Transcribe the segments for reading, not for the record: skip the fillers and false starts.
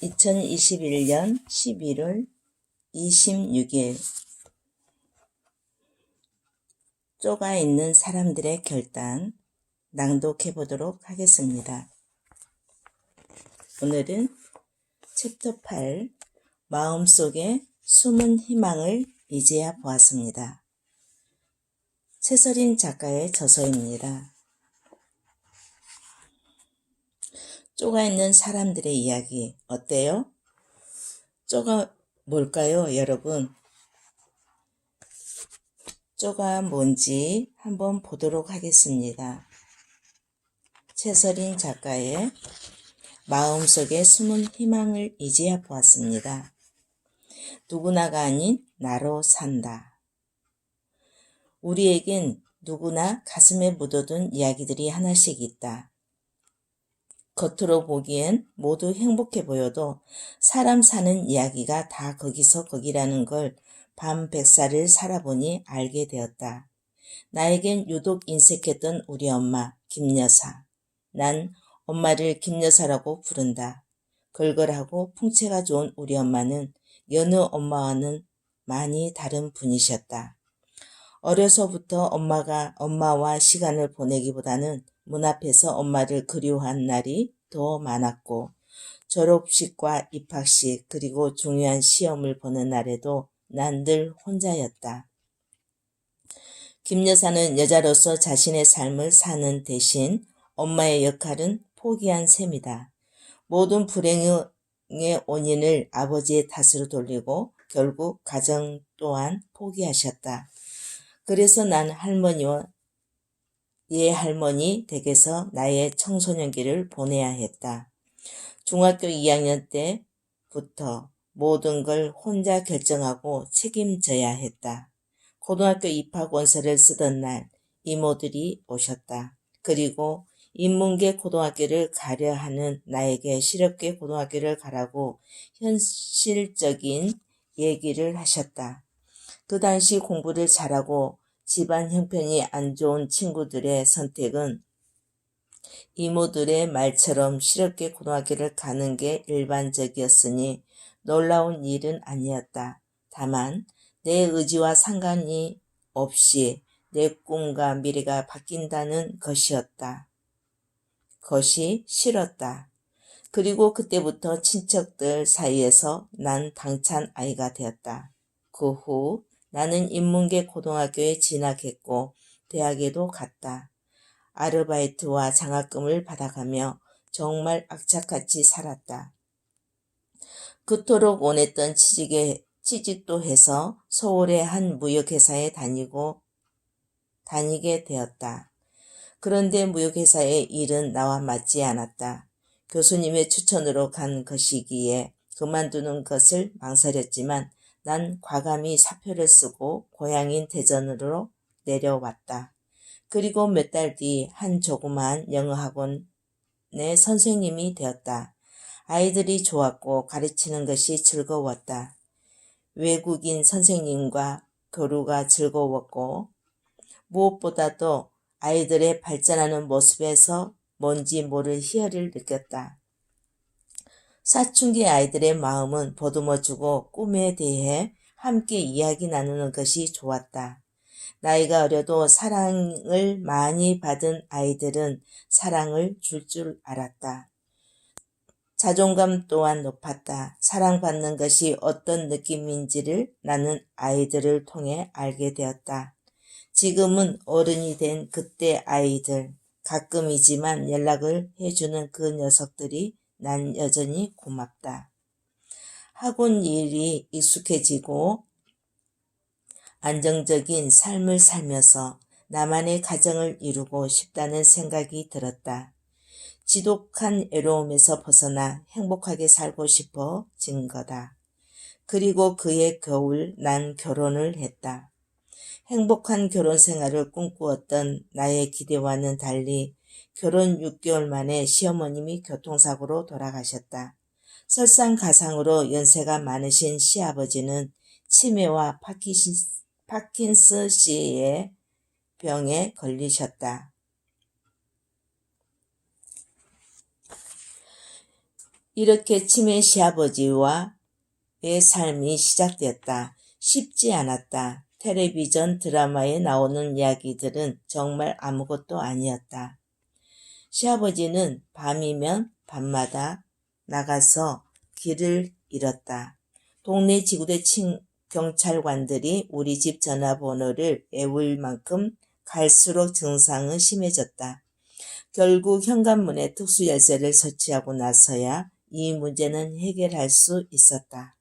2021년 11월 26일 쪼가 있는 사람들의 결단 낭독해 보도록 하겠습니다. 오늘은 챕터 8 마음속에 숨은 희망을 이제야 보았습니다. 최서린 작가의 저서입니다. 쪼가 있는 사람들의 이야기 어때요? 쪼가 뭘까요, 여러분? 쪼가 뭔지 한번 보도록 하겠습니다. 최서린 작가의 마음속에 숨은 희망을 이제야 보았습니다. 누구나가 아닌 나로 산다. 우리에겐 누구나 가슴에 묻어둔 이야기들이 하나씩 있다. 겉으로 보기엔 모두 행복해 보여도 사람 사는 이야기가 다 거기서 거기라는 걸 밤백살을 살아보니 알게 되었다. 나에겐 유독 인색했던 우리 엄마 김여사. 난 엄마를 김여사라고 부른다. 걸걸하고 풍채가 좋은 우리 엄마는 여느 엄마와는 많이 다른 분이셨다. 어려서부터 엄마와 시간을 보내기보다는 문 앞에서 엄마를 그리워한 날이 더 많았고, 졸업식과 입학식 그리고 중요한 시험을 보는 날에도 난 늘 혼자였다. 김 여사는 여자로서 자신의 삶을 사는 대신 엄마의 역할은 포기한 셈이다. 모든 불행의 원인을 아버지의 탓으로 돌리고 결국 가정 또한 포기하셨다. 그래서 난 할머니와 할머니 댁에서 나의 청소년기를 보내야 했다. 중학교 2학년 때부터 모든 걸 혼자 결정하고 책임져야 했다. 고등학교 입학 원서를 쓰던 날 이모들이 오셨다. 그리고 인문계 고등학교를 가려 하는 나에게 실업계 고등학교를 가라고 현실적인 얘기를 하셨다. 그 당시 공부를 잘하고 집안 형편이 안 좋은 친구들의 선택은 이모들의 말처럼 실업계 고등학교를 가는 게 일반적이었으니 놀라운 일은 아니었다. 다만 내 의지와 상관이 없이 내 꿈과 미래가 바뀐다는 것이었다. 것이 싫었다. 그리고 그때부터 친척들 사이에서 난 당찬 아이가 되었다. 그 후 나는 인문계 고등학교에 진학했고 대학에도 갔다. 아르바이트와 장학금을 받아가며 정말 악착같이 살았다. 그토록 원했던 취직도 해서 서울의 한 무역회사에 다니게 되었다. 그런데 무역회사의 일은 나와 맞지 않았다. 교수님의 추천으로 간 것이기에 그만두는 것을 망설였지만 난 과감히 사표를 쓰고 고향인 대전으로 내려왔다. 그리고 몇 달 뒤 한 조그마한 영어학원의 선생님이 되었다. 아이들이 좋았고 가르치는 것이 즐거웠다. 외국인 선생님과 교류가 즐거웠고 무엇보다도 아이들의 발전하는 모습에서 뭔지 모를 희열을 느꼈다. 사춘기 아이들의 마음은 보듬어주고 꿈에 대해 함께 이야기 나누는 것이 좋았다. 나이가 어려도 사랑을 많이 받은 아이들은 사랑을 줄 알았다. 자존감 또한 높았다. 사랑받는 것이 어떤 느낌인지를 나는 아이들을 통해 알게 되었다. 지금은 어른이 된 그때 아이들, 가끔이지만 연락을 해주는 그 녀석들이 난 여전히 고맙다. 학원 일이 익숙해지고 안정적인 삶을 살면서 나만의 가정을 이루고 싶다는 생각이 들었다. 지독한 외로움에서 벗어나 행복하게 살고 싶어진 거다. 그리고 그해 겨울 난 결혼을 했다. 행복한 결혼 생활을 꿈꾸었던 나의 기대와는 달리 결혼 6개월 만에 시어머님이 교통사고로 돌아가셨다. 설상가상으로 연세가 많으신 시아버지는 치매와 파킨슨씨의 병에 걸리셨다. 이렇게 치매 시아버지와의 삶이 시작되었다. 쉽지 않았다. 텔레비전 드라마에 나오는 이야기들은 정말 아무것도 아니었다. 시아버지는 밤이면 밤마다 나가서 길을 잃었다. 동네 지구대 경찰관들이 우리 집 전화번호를 외울 만큼 갈수록 증상은 심해졌다. 결국 현관문에 특수열쇠를 설치하고 나서야 이 문제는 해결할 수 있었다.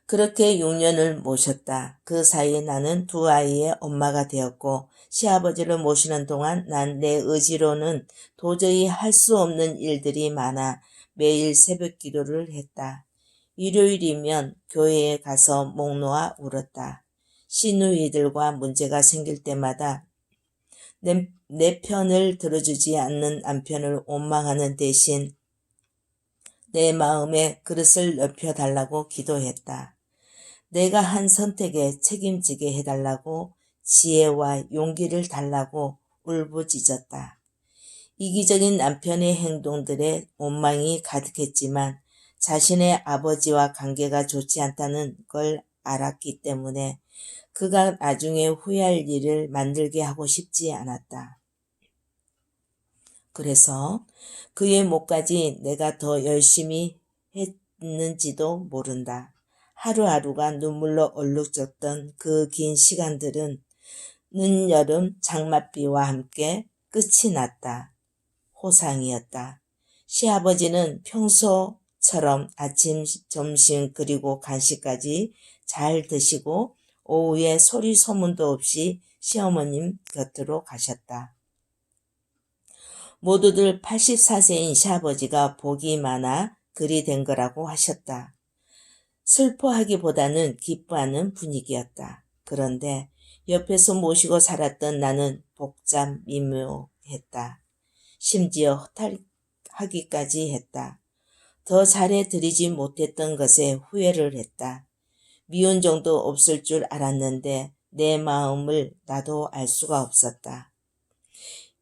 그렇게 6년을 모셨다. 그 사이에 나는 두 아이의 엄마가 되었고 시아버지를 모시는 동안 난 내 의지로는 도저히 할 수 없는 일들이 많아 매일 새벽 기도를 했다. 일요일이면 교회에 가서 목 놓아 울었다. 시누이들과 문제가 생길 때마다 내 편을 들어주지 않는 남편을 원망하는 대신 내 마음의 그릇을 넓혀달라고 기도했다. 내가 한 선택에 책임지게 해달라고 지혜와 용기를 달라고 울부짖었다. 이기적인 남편의 행동들에 원망이 가득했지만 자신의 아버지와 관계가 좋지 않다는 걸 알았기 때문에 그가 나중에 후회할 일을 만들게 하고 싶지 않았다. 그래서 그의 목까지 내가 더 열심히 했는지도 모른다. 하루하루가 눈물로 얼룩졌던 그 긴 시간들은 늦여름 장맛비와 함께 끝이 났다. 호상이었다. 시아버지는 평소처럼 아침, 점심 그리고 간식까지 잘 드시고 오후에 소리 소문도 없이 시어머님 곁으로 가셨다. 모두들 84세인 시아버지가 복이 많아 그리 된 거라고 하셨다. 슬퍼하기보다는 기뻐하는 분위기였다. 그런데 옆에서 모시고 살았던 나는 복잡미묘했다. 심지어 허탈하기까지 했다. 더 잘해드리지 못했던 것에 후회를 했다. 미운 정도 없을 줄 알았는데 내 마음을 나도 알 수가 없었다.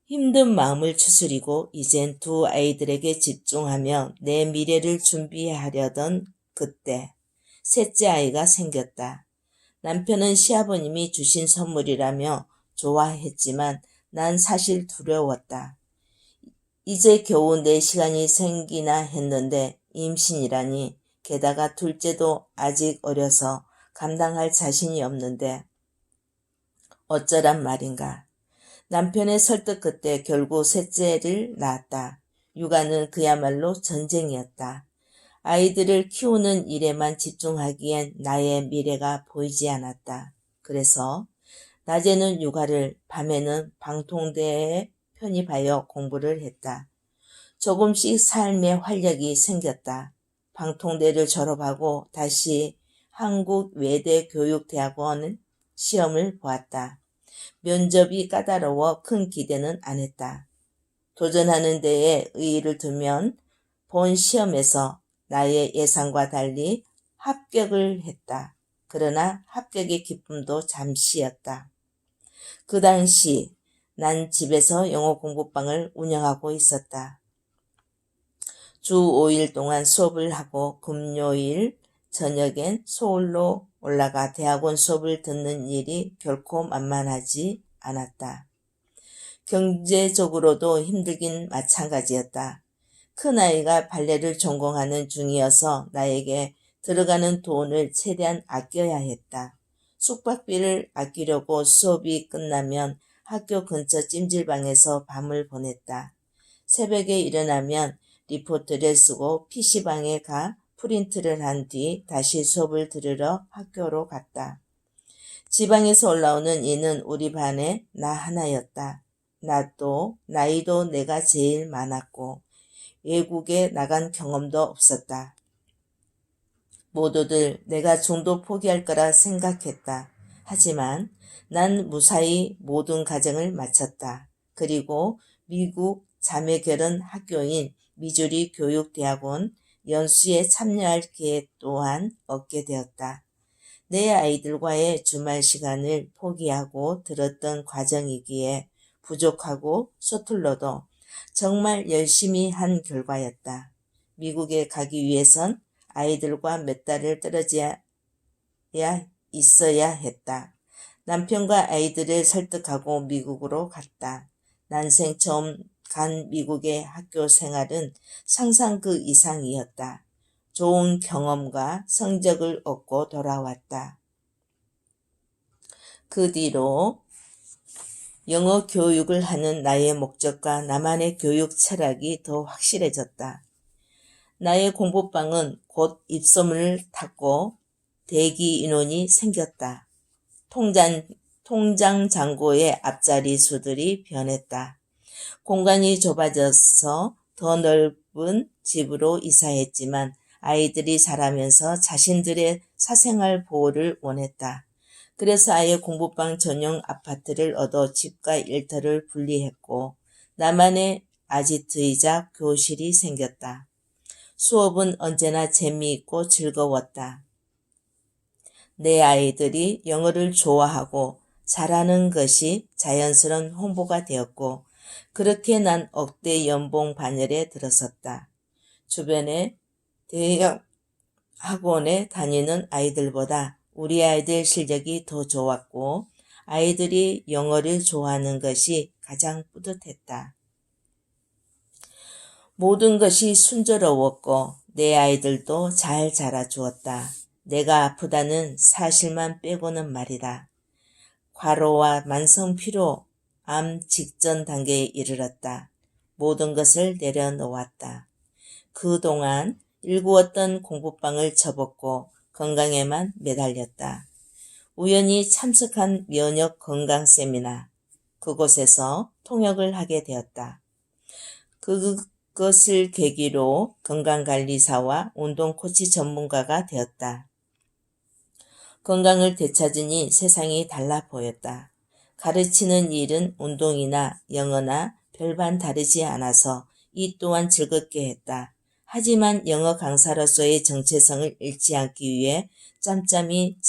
힘든 마음을 추스리고 이젠 두 아이들에게 집중하며 내 미래를 준비하려던 그때 셋째 아이가 생겼다. 남편은 시아버님이 주신 선물이라며 좋아했지만 난 사실 두려웠다. 이제 겨우 내 시간이 생기나 했는데 임신이라니, 게다가 둘째도 아직 어려서 감당할 자신이 없는데 어쩌란 말인가. 남편의 설득 끝에 결국 셋째를 낳았다. 육아는 그야말로 전쟁이었다. 아이들을 키우는 일에만 집중하기엔 나의 미래가 보이지 않았다. 그래서 낮에는 육아를, 밤에는 방통대에 편입하여 공부를 했다. 조금씩 삶의 활력이 생겼다. 방통대를 졸업하고 다시 한국외대교육대학원 시험을 보았다. 면접이 까다로워 큰 기대는 안 했다. 도전하는 데에 의의를 두면 본 시험에서 나의 예상과 달리 합격을 했다. 그러나 합격의 기쁨도 잠시였다. 그 당시 난 집에서 영어 공부방을 운영하고 있었다. 주 5일 동안 수업을 하고 금요일 저녁엔 서울로 올라가 대학원 수업을 듣는 일이 결코 만만하지 않았다. 경제적으로도 힘들긴 마찬가지였다. 큰아이가 발레를 전공하는 중이어서 나에게 들어가는 돈을 최대한 아껴야 했다. 숙박비를 아끼려고 수업이 끝나면 학교 근처 찜질방에서 밤을 보냈다. 새벽에 일어나면 리포트를 쓰고 PC방에 가 프린트를 한 뒤 다시 수업을 들으러 학교로 갔다. 지방에서 올라오는 이는 우리 반에 나 하나였다. 나이도 내가 제일 많았고 외국에 나간 경험도 없었다. 모두들 내가 중도 포기할 거라 생각했다. 하지만 난 무사히 모든 과정을 마쳤다. 그리고 미국 자매결혼 학교인 미주리 교육대학원 연수에 참여할 기회 또한 얻게 되었다. 내 아이들과의 주말 시간을 포기하고 들었던 과정이기에 부족하고 서툴러도 정말 열심히 한 결과였다. 미국에 가기 위해선 아이들과 몇 달을 떨어져야 있어야 했다. 남편과 아이들을 설득하고 미국으로 갔다. 난생 처음 간 미국의 학교 생활은 상상 그 이상이었다. 좋은 경험과 성적을 얻고 돌아왔다. 그 뒤로 영어 교육을 하는 나의 목적과 나만의 교육 철학이 더 확실해졌다. 나의 공부방은 곧 입소문을 탔고 대기 인원이 생겼다. 통장 잔고의 앞자리 수들이 변했다. 공간이 좁아져서 더 넓은 집으로 이사했지만 아이들이 자라면서 자신들의 사생활 보호를 원했다. 그래서 아예 공부방 전용 아파트를 얻어 집과 일터를 분리했고 나만의 아지트이자 교실이 생겼다. 수업은 언제나 재미있고 즐거웠다. 내 아이들이 영어를 좋아하고 잘하는 것이 자연스러운 홍보가 되었고 그렇게 난 억대 연봉 반열에 들어섰다. 주변에 대형 학원에 다니는 아이들보다 우리 아이들 실력이 더 좋았고 아이들이 영어를 좋아하는 것이 가장 뿌듯했다. 모든 것이 순조로웠고 내 아이들도 잘 자라주었다. 내가 아프다는 사실만 빼고는 말이다. 과로와 만성피로, 암 직전 단계에 이르렀다. 모든 것을 내려놓았다. 그동안 일구었던 공부방을 접었고 건강에만 매달렸다. 우연히 참석한 면역 건강 세미나, 그곳에서 통역을 하게 되었다. 그것을 계기로 건강관리사와 운동코치 전문가가 되었다. 건강을 되찾으니 세상이 달라 보였다. 가르치는 일은 운동이나 영어나 별반 다르지 않아서 이 또한 즐겁게 했다. 하지만 영어 강사로서의 정체성을 잃지 않기 위해 짬짬이